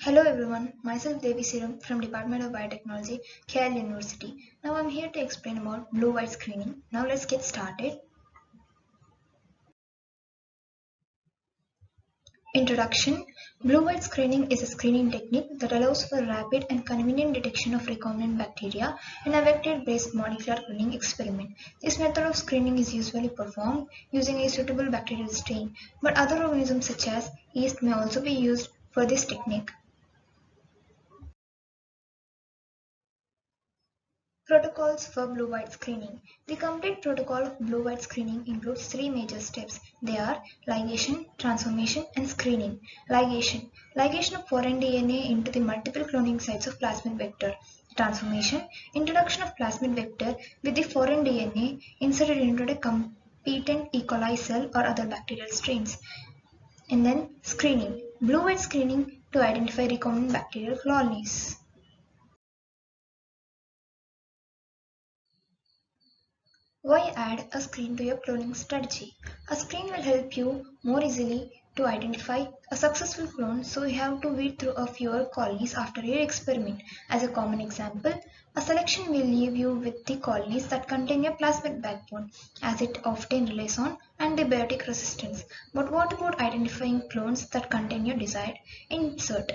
Hello everyone, myself Devi Siram from Department of Biotechnology, KL University. Now I'm here to explain about blue-white screening. Now let's get started. Introduction. Blue-white screening is a screening technique that allows for rapid and convenient detection of recombinant bacteria in a vector-based molecular cloning experiment. This method of screening is usually performed using a suitable bacterial strain, but other organisms such as yeast may also be used for this technique. Protocols for blue-white screening. The complete protocol of blue-white screening includes three major steps. They are ligation, transformation, and screening. Ligation. Ligation of foreign DNA into the multiple cloning sites of plasmid vector. Transformation. Introduction of plasmid vector with the foreign DNA inserted into a competent E. coli cell or other bacterial strains. And then screening. Blue-white screening to identify recombinant bacterial colonies. Why add a screen to your cloning strategy? A screen will help you more easily to identify a successful clone, so you have to weed through a fewer colonies after your experiment. As a common example, a selection will leave you with the colonies that contain your plasmid backbone, as it often relies on antibiotic resistance. But what about identifying clones that contain your desired insert?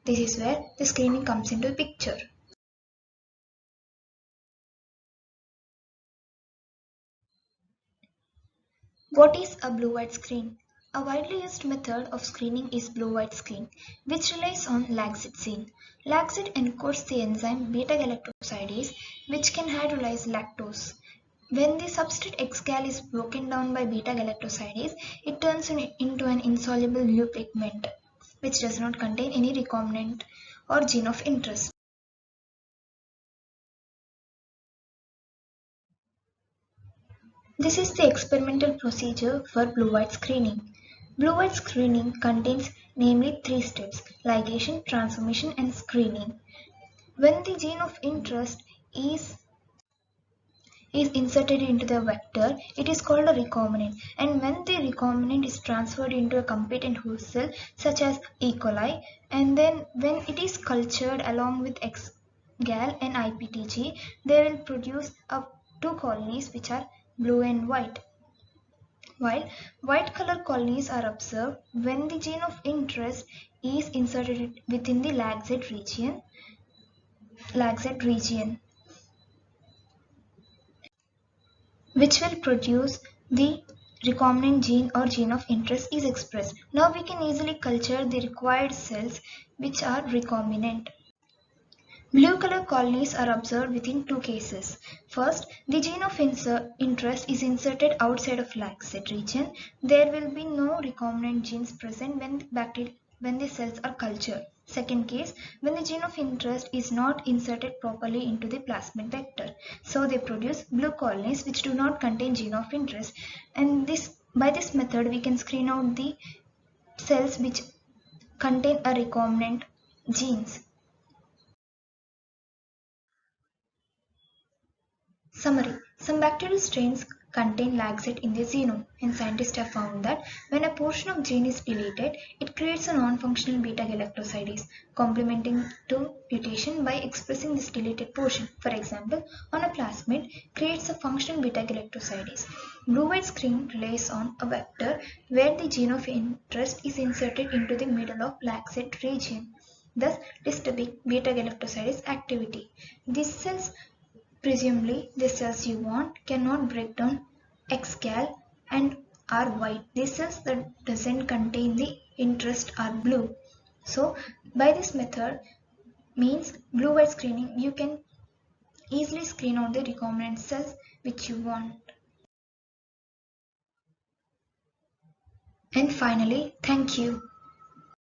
This is where the screening comes into the picture. What is a blue-white screen? A widely used method of screening is blue-white screen, which relies on Lacsid gene. Lacsid encodes the enzyme beta-galactosidase, which can hydrolyze lactose. When the substrate X-gal is broken down by beta-galactosidase, it turns into an insoluble blue pigment, which does not contain any recombinant or gene of interest. This is the experimental procedure for blue-white screening. Blue-white screening contains namely three steps: ligation, transformation, and screening. When the gene of interest is inserted into the vector, it is called a recombinant, and when the recombinant is transferred into a competent host cell such as E. coli, and then when it is cultured along with X-gal and IPTG, they will produce two colonies which are blue and white. While white color colonies are observed when the gene of interest is inserted within the Lacsid region, which will produce the recombinant gene or gene of interest is expressed. Now we can easily culture the required cells which are recombinant. Blue color colonies are observed within two cases. First, the gene of interest is inserted outside of Lacsid region. There will be no recombinant genes present when the cells are cultured. Second case, when the gene of interest is not inserted properly into the plasmid vector. So they produce blue colonies which do not contain gene of interest. And by this method we can screen out the cells which contain a recombinant genes. Summary. Some bacterial strains contain Lacsid in their genome, and scientists have found that when a portion of gene is deleted, it creates a non-functional beta-galactosidase, complementing to mutation by expressing this deleted portion. For example, on a plasmid, creates a functional beta-galactosidase. Blue-white screen relies on a vector where the gene of interest is inserted into the middle of Lacsid region, thus disturbing beta-galactosidase activity. These cells, presumably the cells you want, cannot break down X-gal and are white. The cells that doesn't contain the interest are blue. So by this method means blue-white screening, you can easily screen out the recombinant cells which you want. And finally, thank you.